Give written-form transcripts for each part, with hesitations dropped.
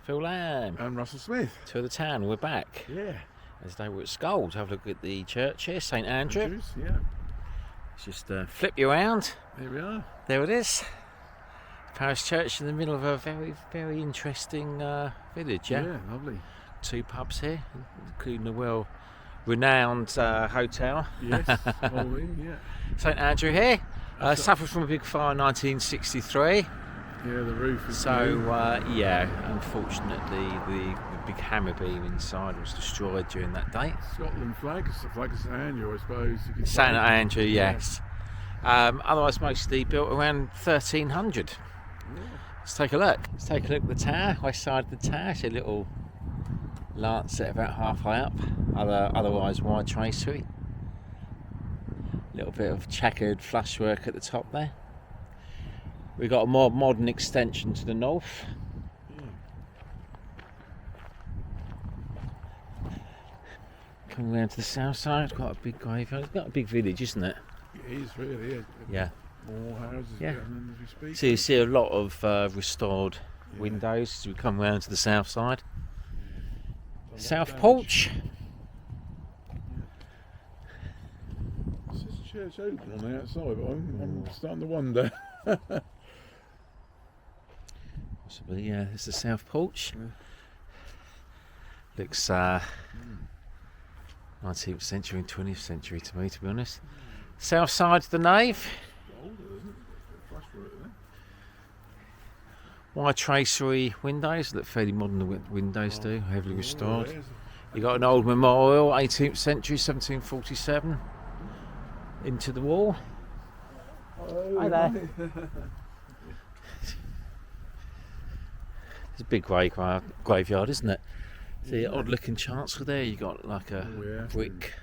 Phil Lamb. And Russell Smith. To the town, we're back. Yeah. As they were at Scole to have a look at the church here, St Andrew. Andrews, yeah. Let's just flip you around. Here we are. There it is. Parish church in the middle of a very, very interesting village, yeah? Yeah, lovely. 2 pubs here, including a well-renowned hotel. Yes, all in, yeah. St Andrew here. Suffered from a big fire in 1963. Yeah, the roof is Yeah, unfortunately the big hammer beam inside was destroyed during that day. Scotland flag, it's the flag of St Andrew, I suppose. You could St say. Andrew, yes. Otherwise mostly built around 1300. Yeah. Let's take a look. Let's take a look at the tower, west side of the tower. It's a little lance set about halfway up, otherwise wide tracery. A little bit of checkered flushwork at the top there. We've got a more modern extension to the north. Coming round to the south side, quite a big graveyard. It's got a big village, isn't it? It is really, Yeah. More houses Yeah. going in as we speak. So you see a lot of restored windows as we come round to the south side. South porch. It says church open on the outside, but I'm starting to wonder. Possibly, yeah, it's the south porch. Yeah. Looks 19th century and 20th century to me, to be honest. South side of the nave. Older, isn't it? Flushwork there. Wide tracery windows, look fairly modern, the windows do, heavily restored. There's You got an old memorial, 18th century, 1747, into the wall. Hi there. It's a big graveyard, isn't it? The odd looking chancel there, you got like a brick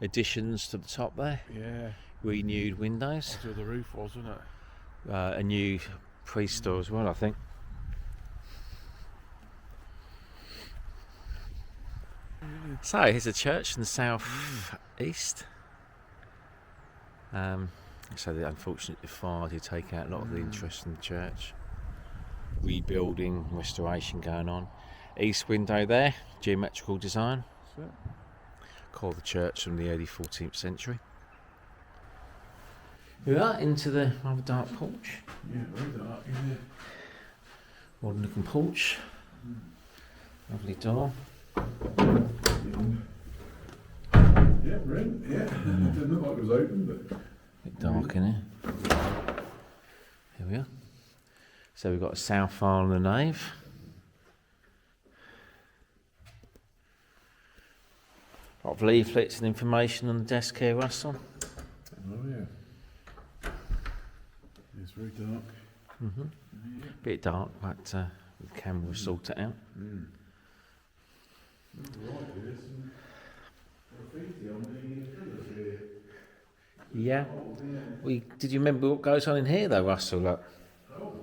additions to the top there, Yeah. renewed windows, That's where the roof was, wasn't it? a new priest store as well, I think. So here's a church in the south east. So the unfortunate fire did take out a lot of the interest in the church. Rebuilding, restoration going on. East window there, geometrical design. That's it. Called the church from the early 14th century. We are into the rather dark porch. Yeah, very dark in there. Modern looking porch. Lovely door. Yeah, red. Yeah. It didn't look like it was open, but. Bit dark in here. Here we are. So we've got a south aisle on the nave. A lot of leaflets and information on the desk here, Russell. Oh yeah. It's very dark. Bit dark, but the camera will sort it out. Right, there's some graffiti on the pillars here. Yeah. Did you remember what goes on in here though, Russell? Look. Oh,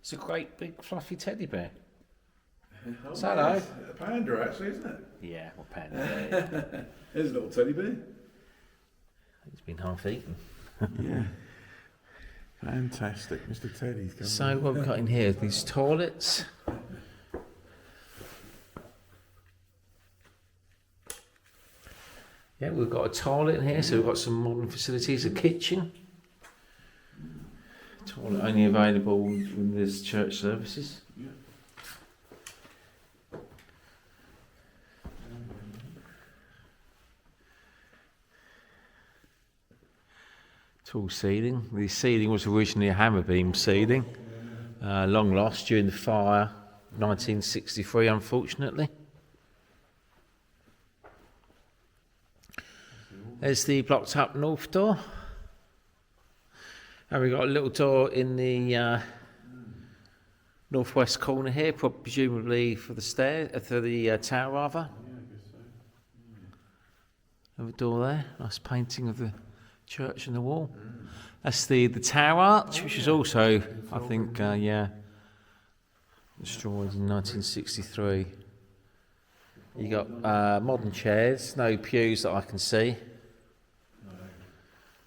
It's a great big fluffy teddy bear. it's hello. a panda actually, isn't it? Yeah, what panda? There's a little teddy bear. It's been half eaten. Yeah. Fantastic. Mr. Teddy's coming. So what we've got in here, these toilets. Yeah, we've got a toilet in here, so we've got some modern facilities, a kitchen. Toilet only available when there's church services. Yeah. Tall ceiling. The ceiling was originally a hammer beam ceiling, long lost during the fire, 1963, unfortunately. There's the blocked up north door. And we've got a little door in the northwest corner here, presumably for the tower rather. Another door there, nice painting of the church on the wall. That's the tower arch, which is also, I think, destroyed in 1963. You got modern chairs, no pews that I can see.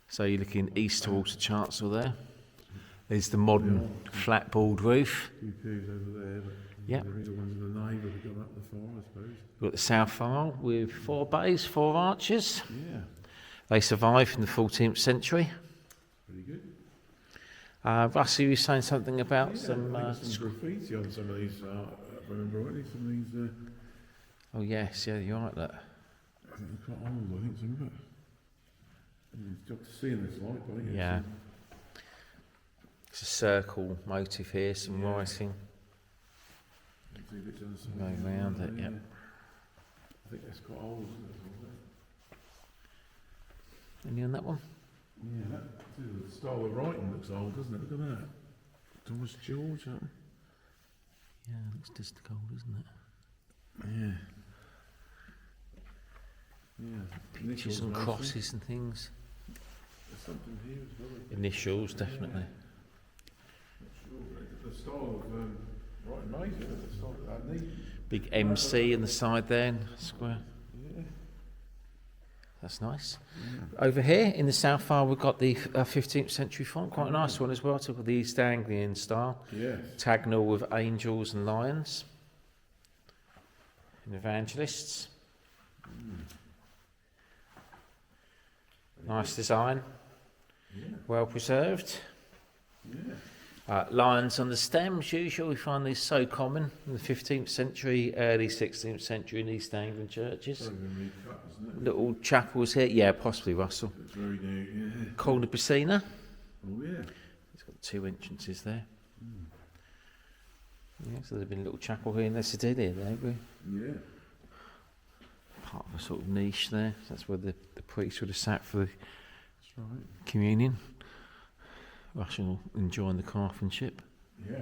So you're looking east towards the chancel there. There's the modern flat board roof. A few pews over there, but Yep. there is the ones in the nave that have gone up the far, I suppose. We've got the south aisle with 4 bays, 4 arches. Yeah, They survived in the 14th century. pretty good. Russell, you were saying something about Yeah, some... I think there's some graffiti on some of these, if I remember rightly, some of these, oh yes, yeah, you're right, look. I think they're quite old, I think, some of it. It's got to see in this light, but I think Yeah. It's a circle motif here, some writing going round it, yeah. I think that's quite old, isn't it? Any on that one? Yeah, the style of writing looks old, doesn't it? Look at that. Thomas George, that. Yeah, it looks just old, isn't it? Yeah. Yeah. Pictures and crosses and things. There's something here as well. Initials, definitely. The style of writing amazing, the style of that neat. Big MC in the side there, square. Yeah. That's nice. Over here in the south aisle, we've got the 15th century font, quite a nice one as well. Took the East Anglian style. Yes. Tagnal with angels and lions. And evangelists. Nice design. Yeah. Well preserved. Yeah. Lions on the stems, usual. We find these so common in the 15th century, early 16th century in East Anglian churches. Probably been recut, isn't it? Little chapels here. Yeah, possibly, Russell. It's very neat, yeah. Corner Piscina. Oh, yeah. It's got 2 entrances there. Yeah, so there's been a little chapel here in the city there, Yeah. part of a sort of niche there. That's where the priest would have sat for the That's right. communion. Russell enjoying the craftsmanship. Yeah.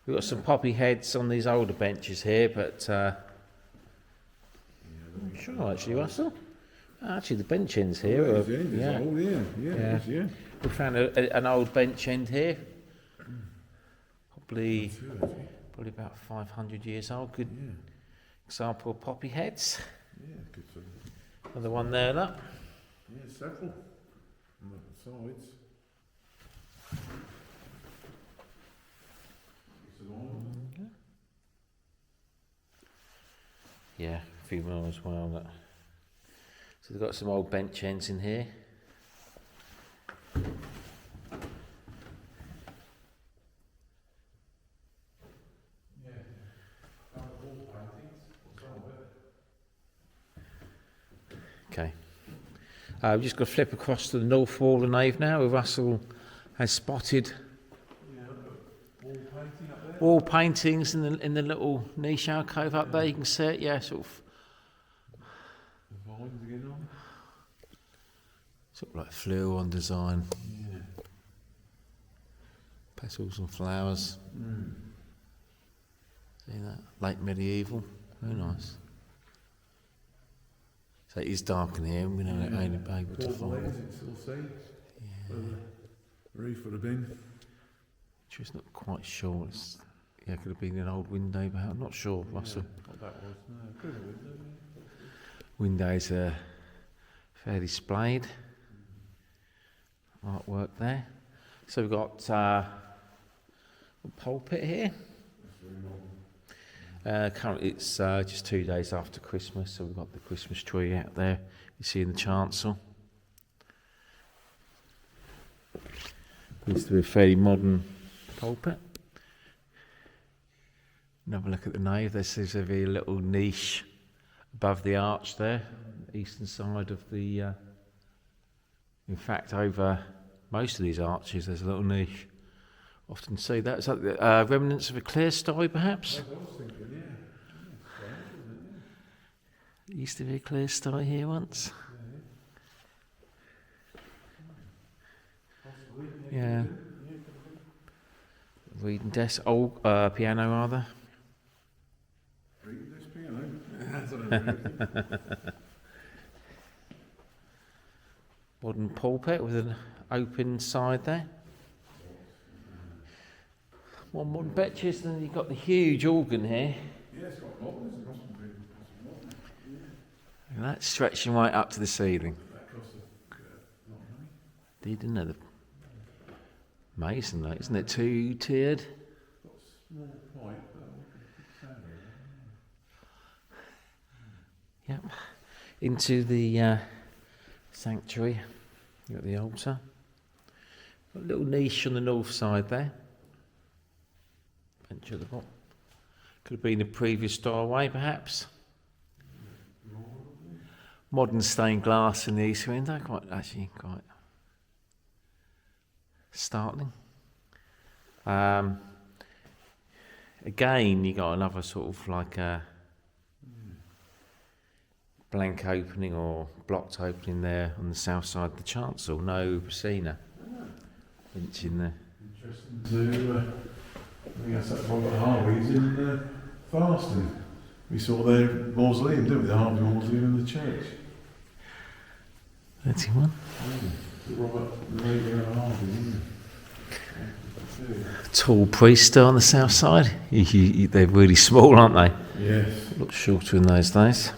We've got some poppy heads on these older benches here, but sure, actually, Russell. Actually, the bench ends here. Oh, are- it's in, it's old, yeah. Yeah, Yeah. it is, yeah. We found an old bench end here, probably about 500 years old. Good Yeah. example of poppy heads. Yeah, good for Another one there, look. yeah, several on the sides. It's an island. Yeah, a few more as well. Look. So they've got some old bench ends in here. Okay. We've just got to flip across to the north wall of the nave now, where Russell has spotted wall paintings in the little niche alcove up there. You can see it, yeah, sort of The vines again on. like fluo design, Yeah. petals and flowers. See that? Late medieval, very nice. So it is dark in here, and we're not only able to Four find legs, it still says. Where the roof would have been. Just not quite sure. It's, yeah, could have been an old window, but I'm not sure, Russell. What that was. No, could have been, Windows are fairly displayed. Artwork there. So we've got a pulpit here. Currently it's just 2 days after Christmas, so we've got the Christmas tree out there. You see in the chancel. Used to be a fairly modern pulpit. Have a look at the nave. There seems to be a little niche above the arch there, eastern side of the. In fact, over most of these arches, there's a little niche. Often see that. Is that the remnants of a clerestory, perhaps? I was thinking, yeah. There used to be a clerestory here once. Yeah. Reading desk, old piano rather. Reading this piano. Modern pulpit with an open side there. More modern benches, and then you've got the huge organ here. Yeah, it's got organs. It must have been And that's stretching right up to the ceiling. that cost a lot of money. They didn't know Amazing, though, isn't it? Two-tiered. Got a small pipe. Yep. Into the sanctuary. You've got the altar. Got a little niche on the north side there. Bench at the bottom. Could have been a previous doorway, perhaps. Modern stained glass in the east window. Quite startling. Again, you got another sort of like a blank opening or blocked opening there on the south side of the chancel. No piscina. Bench in there. Interesting to. I think that's that Robert Harvey's in Farston. We saw their mausoleum, didn't we? The Harvey Mausoleum in the church. 31. The Robert Harvey, isn't it? Tall priest on the south side. They're really small, aren't they? Yes. Looked shorter in those days.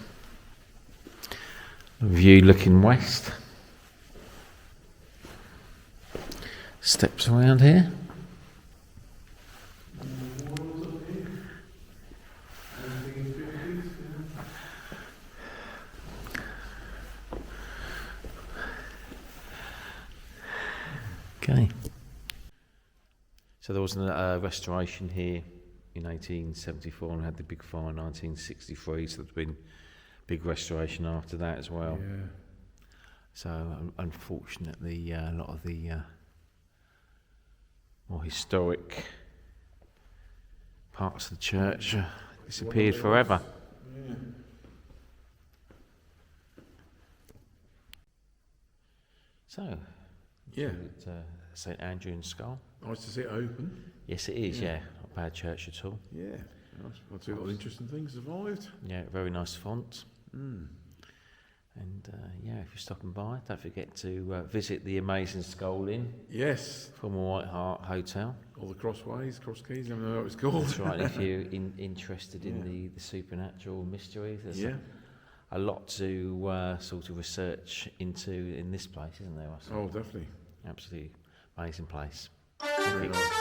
View looking west. Steps around here. Okay. So there was a restoration here in 1874 and had the big fire in 1963, so there's been big restoration after that as well. Yeah. So unfortunately, a lot of the more historic parts of the church disappeared forever. Yeah. So, Yeah. St Andrew in Scole. Nice to see it open. Yes, it is. Yeah, not a bad church at all. Yeah. I've seen a lot of interesting things survived. Yeah, very nice font. Mm. And yeah, if you're stopping by, don't forget to visit the amazing Scole Inn, Yes. former White Hart Hotel. All the crossways, cross keys, I don't know what it's called. That's right. If you're interested in the supernatural mysteries, there's a lot to sort of research into in this place, isn't there, Russell? Oh, definitely. Absolutely amazing place. Very nice.